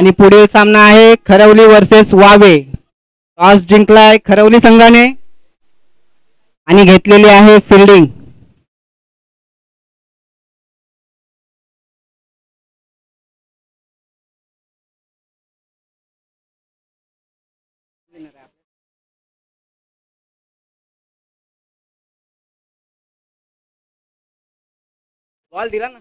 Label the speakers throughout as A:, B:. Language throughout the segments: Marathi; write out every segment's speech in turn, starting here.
A: आणि पुढील सामना आहे Kharwali versus Huawei. Toss जिंकलाय Kharwali संघाने आणि घेतलेली आहे फिल्डिंग. बॉल दिला ना.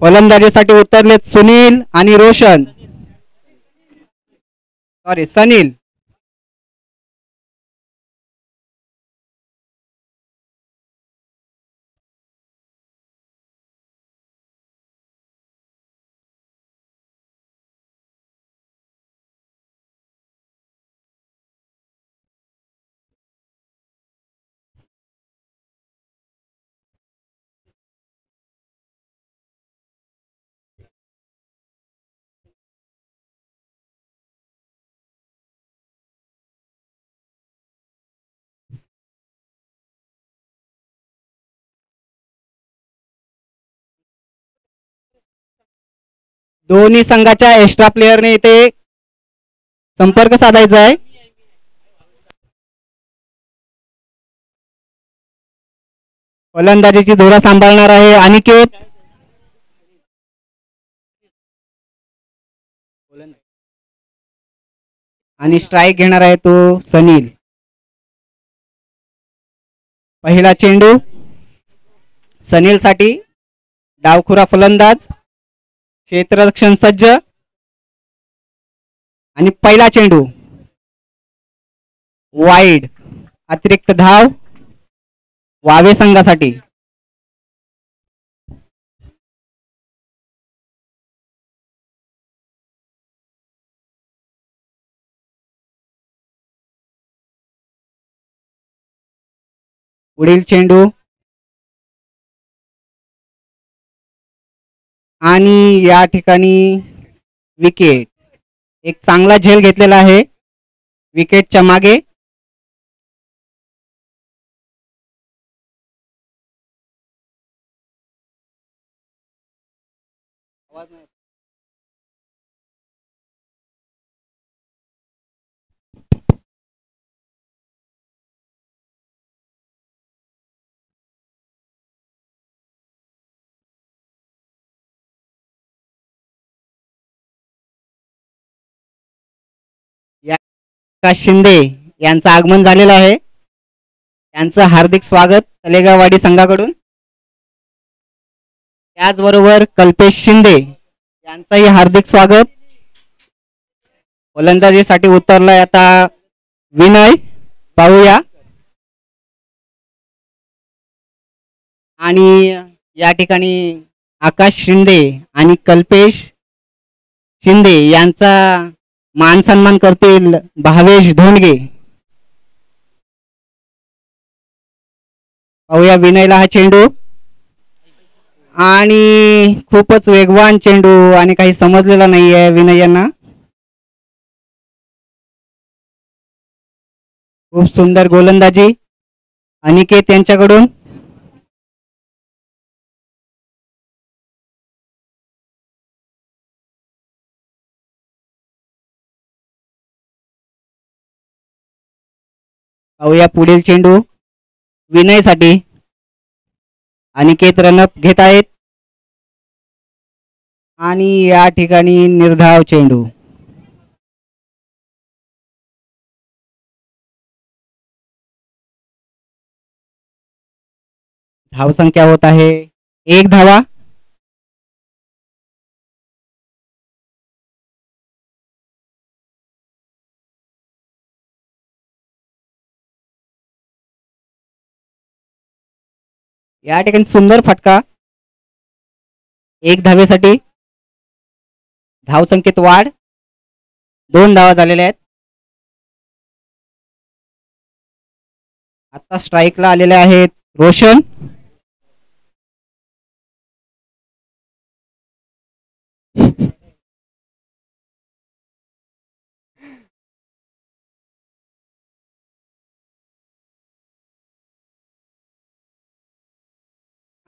A: फलंदाजीसाठी उतरलेत सुनील आणि रोशन. सॉरी सनील. दोन्ही संघाच्या एक्स्ट्रा प्लेयरने इथे संपर्क साधायचा आहे. फलंदाजीची धुरा सांभाळणार आहे अनिकेत. आणि स्ट्राइक घेणार आहे तो सनील. पहिला चेंडू सनील साठी. डावखुरा फलंदाज, क्षेत्ररक्षण सज्ज आणि पहिला चेंडू वाईड. अतिरिक्त धाव वावे संघासाठी. पुढील चेंडू आणि या ठिकाणी विकेट. एक चांगला झेल घेतलेला आहे विकेटच्या मागे. आकाश शिंदे यांचं आगमन झालेलं आहे. त्यांचं हार्दिक स्वागत तलेगाववाडी संघाकडून. त्याचबरोबर कल्पेश शिंदे यांचंही हार्दिक स्वागत. फलंदाजीसाठी उतरलाय आता विनय. पाहूया. आणि या ठिकाणी आकाश शिंदे आणि कल्पेश शिंदे यांचा मान सन्मान करतील भावेश धोंडगे. पाहूया विनयला हा चेंडू. आणि खूपच वेगवान चेंडू आणि काही समजलेला नाहीये विनय यांना. खूप सुंदर गोलंदाजी अनिकेत यांच्याकडून. पाहूया पुढील चेंडू विनयसाठी. अनिकेत रनअप घेत आहेत आणि या ठिकाणी निर्धाव चेंडू. धावसंख्या होत आहे 1 धावा. या ठिकाणी सुंदर फटका 1 धावेसाठी. धावसंख्येत वाढ. 2 धावा झालेल्या आहेत. आता स्ट्राइकला आलेले आहेत रोशन.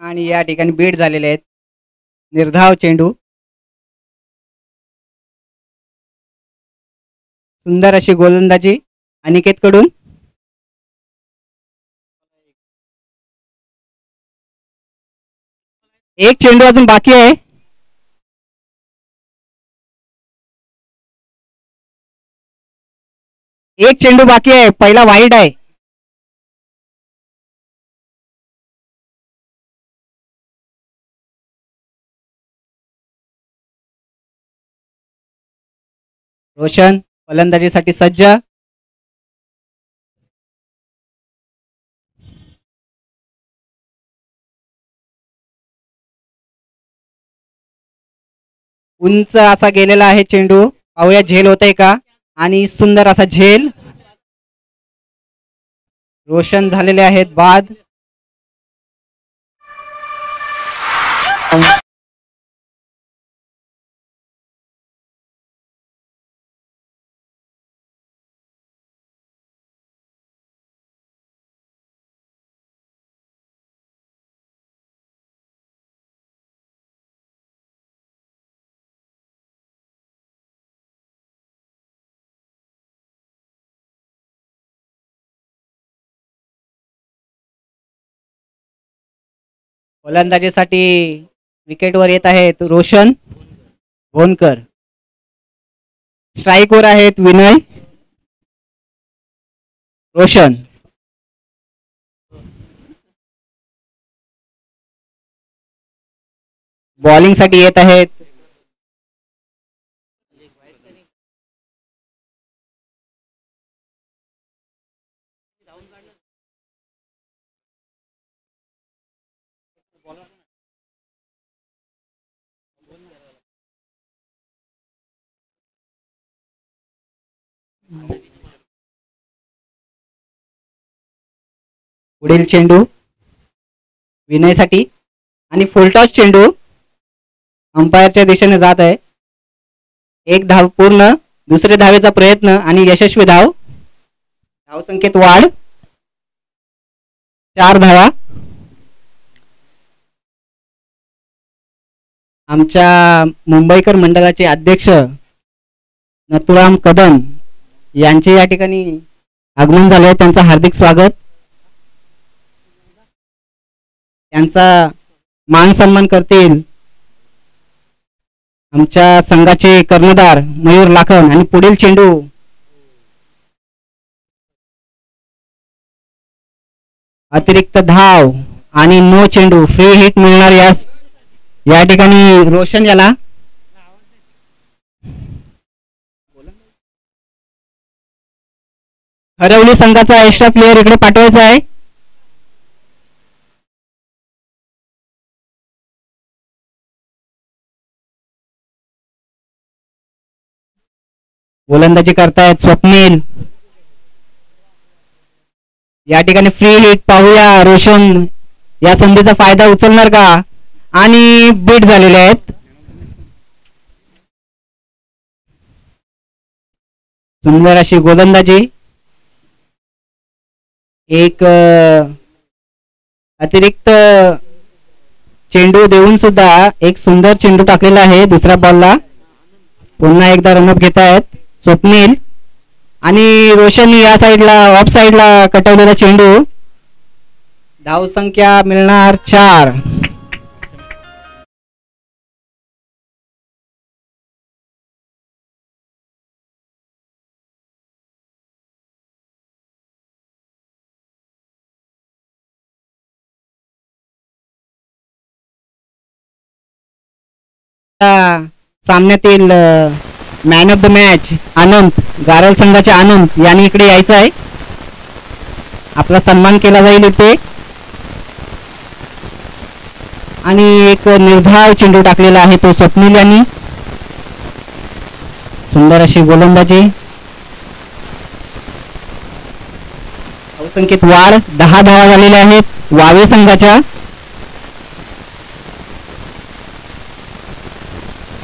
A: आणि या ठिकाणी बीट झालेले आहेत. निर्धाव चेंडू, सुंदर अशी गोलंदाजी अनिकेतकडून. एक चेंडू अजून बाकी आहे. एक चेंडू बाकी आहे, पहिला वाईड आहे. रोशन फलंदाजीसाठी सज्ज. उंच असा गेलेला आहे चेंडू, पाहूया झेल होतय का. आणि सुंदर असा झेल. रोशन झालेले आहेत बाद. फलंदाजीसाठी विकेटवर येत आहेत रोशन भोनकर. स्ट्राईकवर आहेत विनय. रोशन बॉलिंगसाठी येत आहेत. पुढील चेंडू विनयसाठी आणि फुलटॉस चेंडू अंपायरच्या दिशेने जात आहे. एक धाव पूर्ण, दुसरे धावेचा प्रयत्न आणि यशस्वी धाव. धावसंख्येत वाढ, 4 धावा. आमच्या मुंबईकर मंडळाचे अध्यक्ष नथुराम कदम यांचे या ठिकाणी आगमन झाले. त्यांचं हार्दिक स्वागत. त्यांचा मान सन्मान करतील आमच्या संघाचे कर्णधार मयूर लाखन. आणि पुढील चेंडू अतिरिक्त धाव आणि नो चेंडू, फ्री हिट मिळणार या ठिकाणी रोशन याला. हरवली संघाचा एक्स्ट्रा प्लेअर इकडे पाठवायचा आहे. गोलंदाजी करतायत स्वप्नील. या ठिकाणी फ्री हिट, पाहूया रोशन या संधीचा फायदा उचलणार का. आणि बीट झालेले आहेत. सुंदर अशी गोलंदाजी. एक अतिरिक्त चेंडू देऊन सुद्धा एक सुंदर चेंडू टाकलेला आहे दुसऱ्या बॉलला. पुन्हा एकदा रनअप घेत आहेत स्वप्नील. आणि रोशन या साईडला ऑफ साईडला कटवलेला चेंडू. धावसंख्या मिळणार 4. सामन्यातील मॅन ऑफ द मॅच आनंद, गारल संघाचे आनंद यांनी इकडे यायचं आहे. आपला सन्मान केला जाईल इथे. आणि एक निर्धाव चेंडू टाकलेला आहे तो स्वप्नील यांनी. सुंदर अशी गोलंदाजी. धावसंख्येत वाढ, 10 धावा झालेल्या आहेत वावे संघाच्या.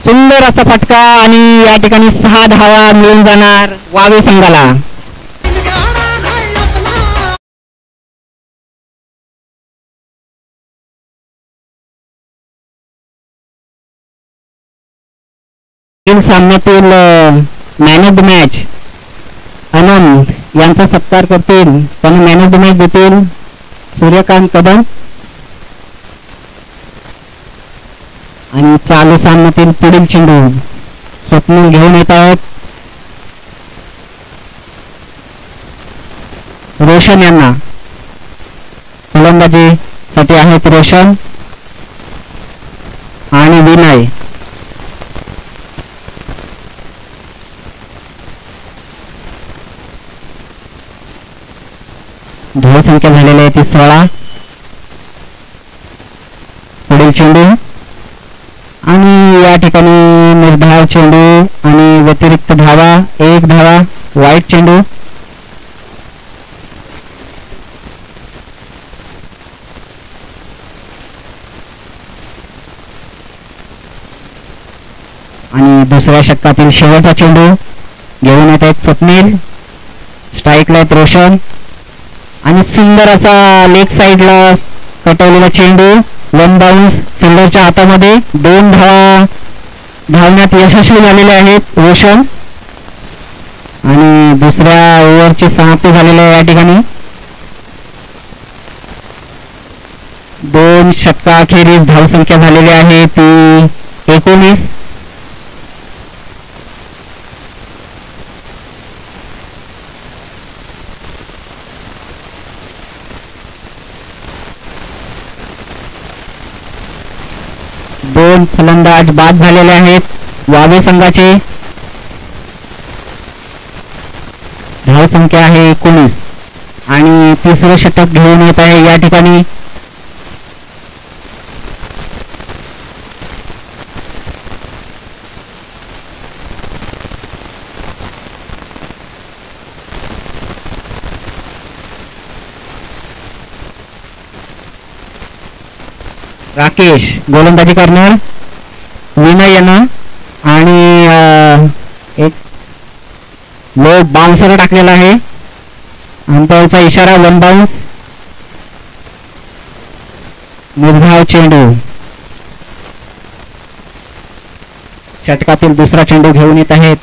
A: सुंदर असा फटका आणि या ठिकाणी 6 धावा मिळून जाणार वावे संघाला. पुढील सामन्यातील मॅन ऑफ द मॅच आनंद यांचा सत्कार करतील, त्यांना मॅन ऑफ द मॅच देतील सूर्यकांत कदम. आणि चालू सामन्यातील पुढील चेंडू स्वप्नील घेऊन येत आहेत रोशन यांना. फलंदाजीसाठी आहेत रोशन आणि विनय. धावसंख्या झालेली आहे ती 16. पुढील चेंडू आणि या ठिकाणी निर्धाव चेंडू आणि व्यतिरिक्त धावा, 1 धावा. वाईट चेंडू. आणि दुसऱ्या षटकातील शेवटचा चेंडू घेऊन येत आहेत स्वप्नील. स्ट्राईकला आहेत रोशन आणि सुंदर असा लेग साईडला कटवलेला चेंडू. 1 बाउन्स फिल्डरच्या हातामध्ये. 2 धावा धावण्यात यशस्वी झालेले आहेत रोशन. आणि दुसऱ्या ओव्हरची समाप्ती झालेली आहे या ठिकाणी. 2 षटकाखेरीज धावसंख्या झालेली आहे ती 19. दोन फलंदाज बाद झालेले आहेत वावे संघाचे. धावसंख्या आहे 19 आणि तिसरं षटक घेऊन येत आहे या ठिकाणी राकेश गोलंदाजी करणार. विनय यांना आणि एक लो बाउन्सर टाकलेला आहे. अंपायरचा इशारा 1 बाउन्स. निर्धाव चेंडू. षटकातील दुसरा चेंडू घेऊन येत आहेत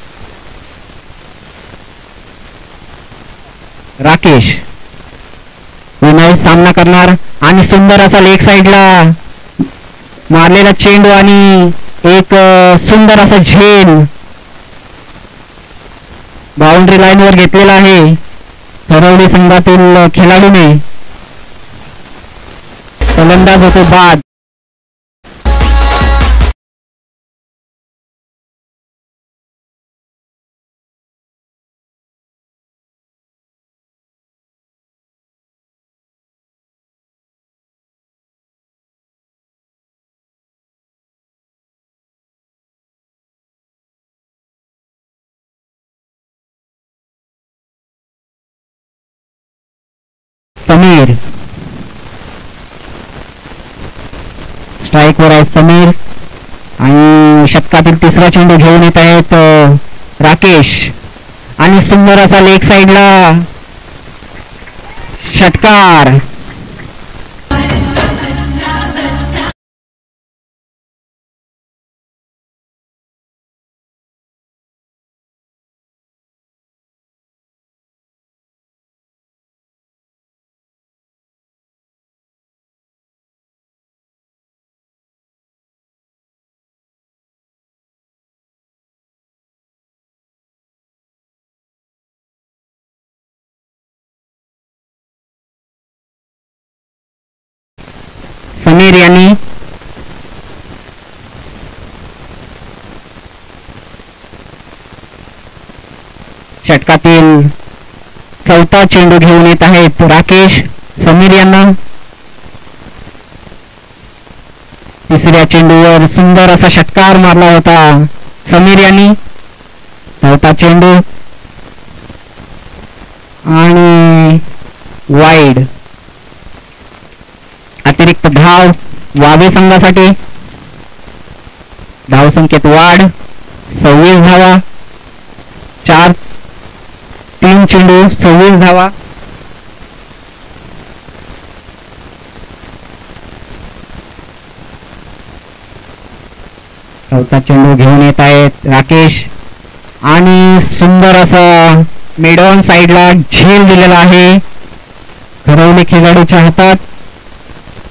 A: राकेश. विनय सामना करणार आणि सुंदर असा लेग साईडला मारलेला चेंडू आणि एक सुंदर असा झेल बाउंड्री लाईन वर घेतलेला आहे थरवडी संघातील खेळाडूने. फलंदाज होतो बाद. समीर स्ट्राईकवर आहे समीर आणि षटकातील तिसरा चेंडू घेऊन येत आहेत राकेश आणि सुंदर असा लेग साईडला षटकार. समीर यांनी षटकातील चौथा चेंडू घेऊन येत आहेत राकेश. समीर यांना तिसऱ्या चेंडूवर सुंदर असा षटकार मारला होता समीर यांनी. चौथा चेंडू आणि वाईड. अतिरिक्त धाव वावे संघासाठी. धावसंख्येत वाढ 26 धावा. 3 चेंडू 26 धावा. चौथा चेंडू घेऊन येत आहेत राकेश आणि सुंदर असा मिडऑन साइडला झेल दिलेला आहे खरवली खेळाडूच्या हातात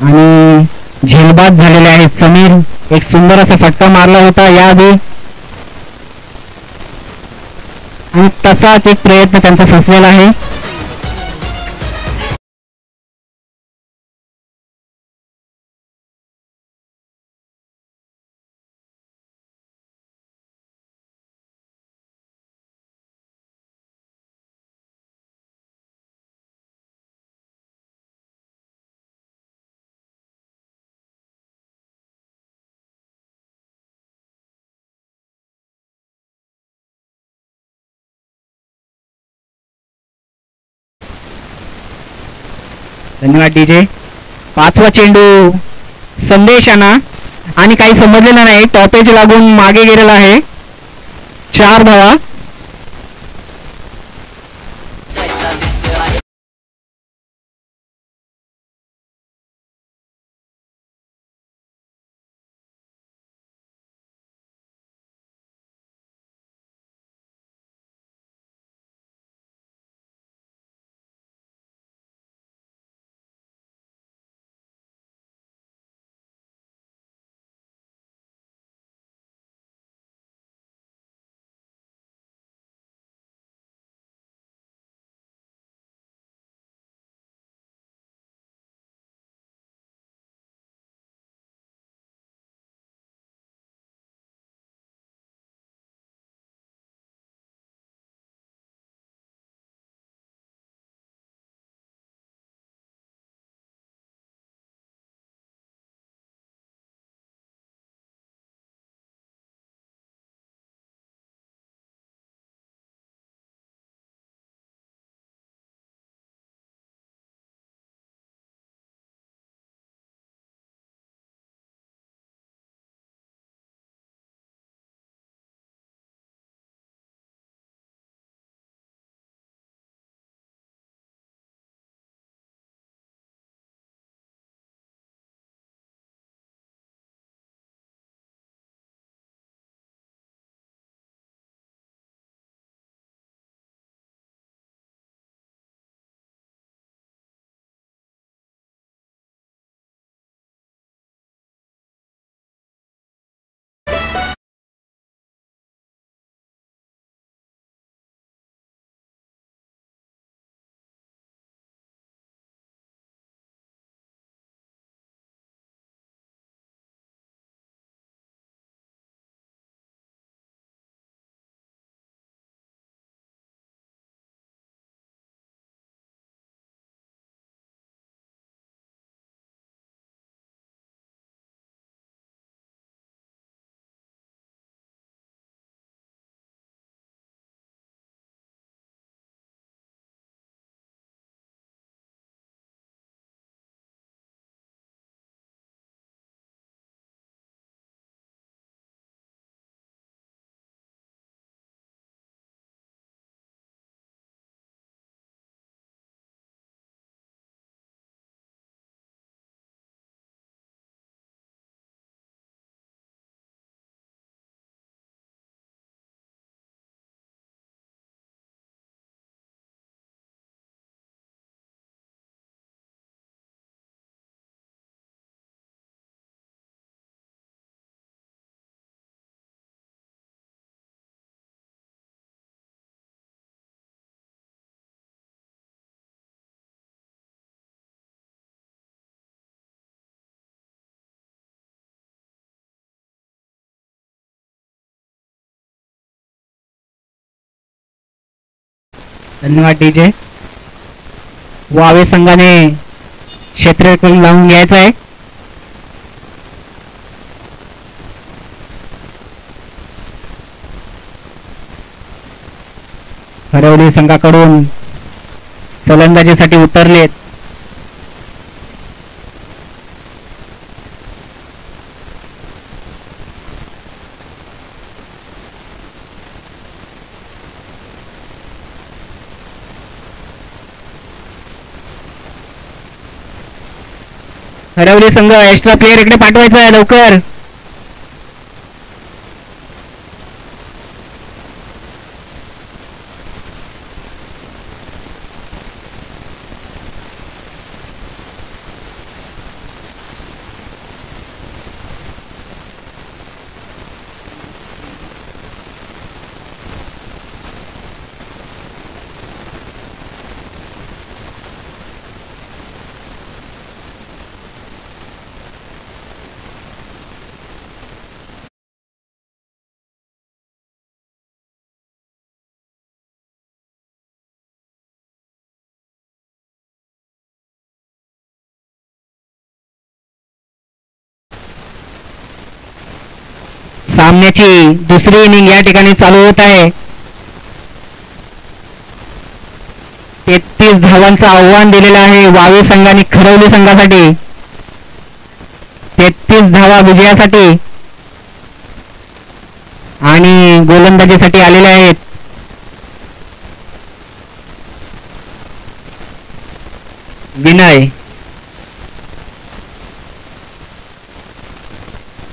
A: आणि झेलबाद झालेले आहेत समीर. एक सुंदर असा फटका मारला होता याआधी आणि तसाच एक प्रयत्न त्यांचा फसलेला आहे. धन्यवाद डीजे. पाचवा चेंडू संदेश आणा आणि काही समजलेलं नाही. टॉपेज लागून मागे गेलेला आहे. 4 धावा. धन्यवाद डीजे. वावे संघाने क्षेत्ररक्षण लावून घ्यायचं आहे. हरवली संघाकडून फलंदाजीसाठी उतरलेत. हरवली संघ एक्स्ट्रा प्लेयर इकडे पाठवायचा आहे लवकर. सामन्याची दुसरी इनिंग या ठिकाणी चालू होत आहे. 33 धावांचं आव्हान दिलेलं आहे वावे संघाने खरवली संघासाठी. 33 धावा विजयासाठी आणि गोलंदाजीसाठी आलेल्या आहेत. विनय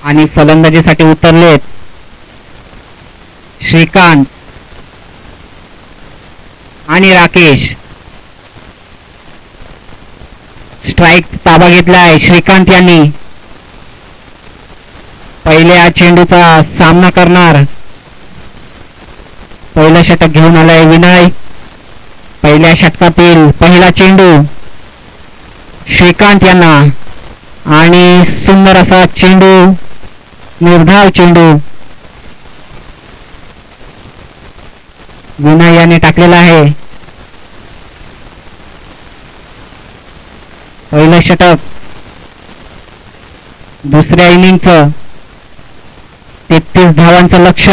A: आणि फलंदाजीसाठी उतरलेत श्रीकांत आणि राकेश. स्ट्राईक ताबा घेतलाय श्रीकांत यांनी. पहिल्या चेंडूचा सामना करणार. पहिलं षटक घेऊन आलाय विनय. पहिल्या षटकातील पहिला चेंडू श्रीकांत यांना आणि सुंदर असा चेंडू, निर्धाव चेंडू विनय याने टाकलेला आहे. पहिलं षटक दुसऱ्या इनिंगचं 33 धावांचं लक्ष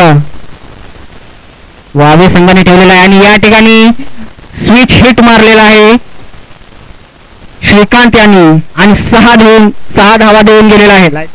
A: वावे संघाने ठेवलेलं आहे आणि या ठिकाणी स्विच हिट मारलेला आहे श्रीकांत यांनी आणि 6 धावा देऊन गेलेला आहे.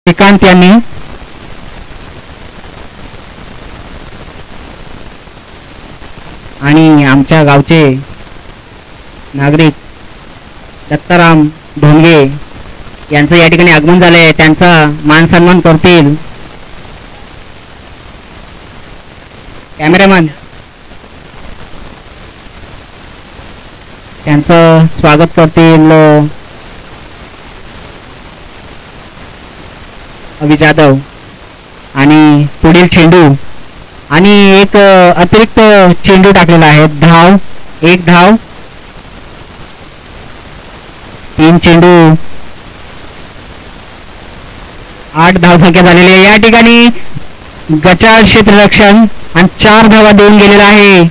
A: श्रीकांत यांनी आणि आमच्या गावचे नागरिक दत्ताराम ढोंगे यांचं या ठिकाणी आगमन झालंय. त्यांचा मान सन्मान करतील कॅमेरामॅन. त्यांचं स्वागत करतील अभि जाधव. आणि पुढील चेंडू आणि एक अतिरिक्त चेंडू टाकलेला आहे. धाव, 1 धाव, 3 चेंडू, 8 धावसंख्या झालेली आहे. या ठिकाणी गचाळ क्षेत्ररक्षण आणि 4 धावा देऊन गेलेला आहे.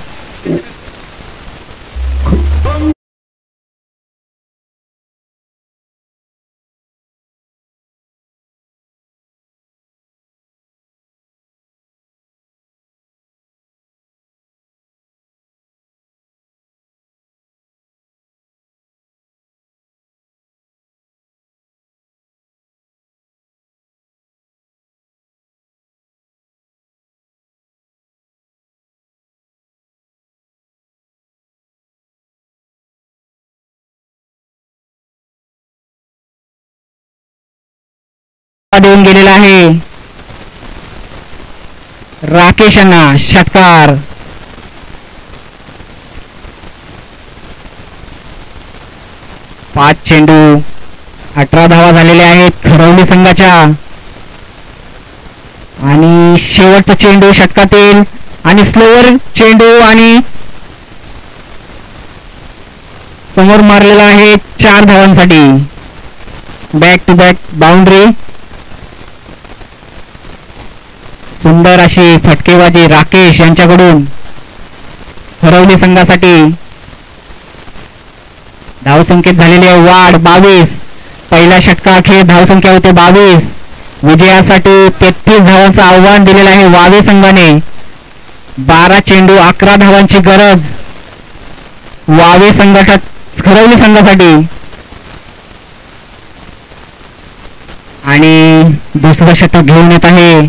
A: देऊन गेलेला आहे. राकेशांना षटकार. पाच चेंडू 18 धावा झालेल्या आहेत खरवली संघाच्या. आणि शेवटचा चेंडू षटकातील आणि स्लोवर चेंडू आणि समोर मारलेला आहे 4 धावांसाठी. Back to back boundary. सुंदर अशी फटकेबाजी राकेश यांच्याकडून हरवली संघासाठी. धावसंख्येत झालेली आहे वाढ 22. पहिल्या षटकाअखेर धावसंख्या होते 22. विजयासाठी 33 धावांचं आव्हान दिलेलं आहे वावे संघाने. 12 चेंडू 11 धावांची गरज वावे संघात हरवली संघासाठी. आणि दुसरं षटक घेऊन येत आहे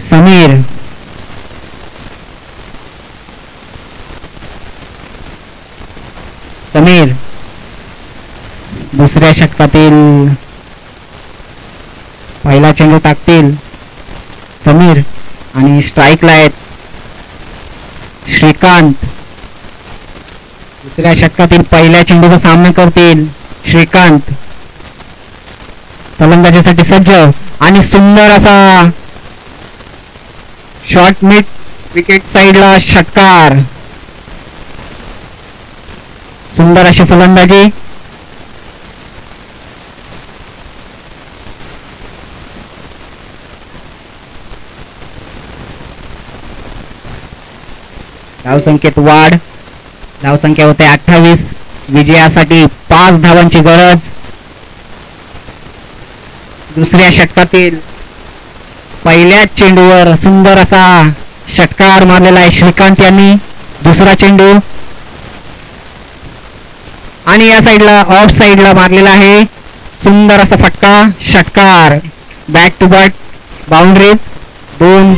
A: समीर. समीर दुसऱ्या षटकातील पहिला चेंडू टाकतील समीर आणि स्ट्राईकला आहेत श्रीकांत. दुसऱ्या षटकातील पहिल्या चेंडूचा सामना करतील श्रीकांत.
B: फलंदाजीसाठी सज्ज आणि सुंदर असा शॉर्ट मिड विकेट साइडला षटकार. सुंदर अशी फलंदाजी. धावसंख्येत वाढ. धावसंख्या होते 28. विजयासाठी 5 धावांची गरज. दुसऱ्या षटकातील पहिल्याच चेंडूवर सुंदर असा षटकार मारलेला आहे श्रीकांत यांनी. दुसरा चेंडू आणि या साईडला ऑफ साईडला मारलेला आहे. सुंदर असा फटका षटकार. Back to back boundaries. 2